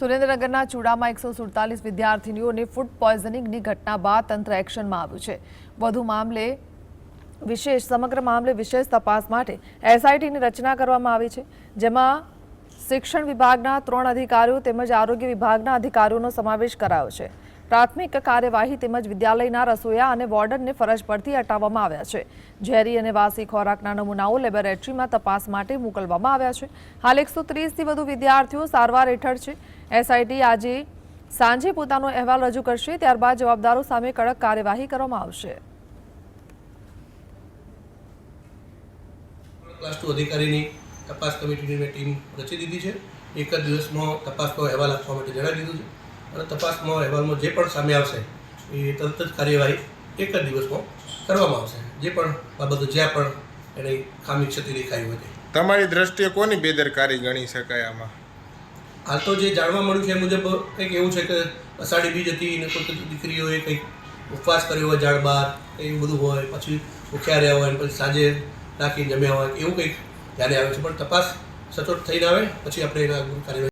સુરેન્દ્રનગરના ચૂડામાં 147 વિદ્યાર્થીનીઓને ફૂડ પોઈઝનિંગની ઘટના બાદ તંત્ર એક્શનમાં આવ્યું છે. સમગ્ર મામલે વિશેષ તપાસ માટે એસઆઈટીની રચના કરવામાં આવી છે, જેમાં શિક્ષણ વિભાગના 3 અધિકારીઓ તેમજ આરોગ્ય વિભાગના અધિકારીઓનો સમાવેશ કરાયો છે. પ્રાથમિક કાર્યવાહી તેમજ વિદ્યાલયના રસોઈયા અને વોર્ડનને ફરજ પરથી હટાવવામાં આવ્યા છે. ઝેરી અને વાસી ખોરાકના નમૂનાઓ લેબોરેટરીમાં તપાસ માટે મોકલવામાં આવ્યા છે. હાલ 130થી વધુ વિદ્યાર્થીઓ સારવાર હેઠળ છે. એસઆઈટી આજે સાંજે પોતાનો અહેવાલ રજૂ કરશે, ત્યારબાદ જવાબદારો સામે કડક કાર્યવાહી કરવામાં આવશે. ક્લાસ 2 અધિકારીની તપાસ કમિટીની ટીમ રચી દીધી છે. એક જ દિવસમાં તપાસનો અહેવાલ આપવા માટે જણાવી દીધું છે અને તપાસમાં અહેવાલમાં જે પણ સામે આવશે એ તરત જ કાર્યવાહી એક જ દિવસમાં કરવામાં આવશે. જે પણ બાબતો જ્યાં પણ એની ખામી ક્ષતિ દેખાઈ હોય. તમારી દ્રષ્ટિએ કોની બેદરકારી ગણી શકાય આમાં? હાલ તો જે જાણવા મળ્યું છે એ મુજબ કંઈક એવું છે કે અષાઢી બીજ હતી ને કોઈ દીકરીઓએ કંઈક ઉપવાસ કર્યો હોય, ઝાડ બહાર એવું બધું હોય, પછી ભૂખ્યા રહ્યા હોય, પછી સાંજે રાખીને જમ્યા હોય, એવું કંઈક ધ્યાને આવે છે. પણ તપાસ સચોટ થઈને આવે પછી આપણે એના કાર્યવાહી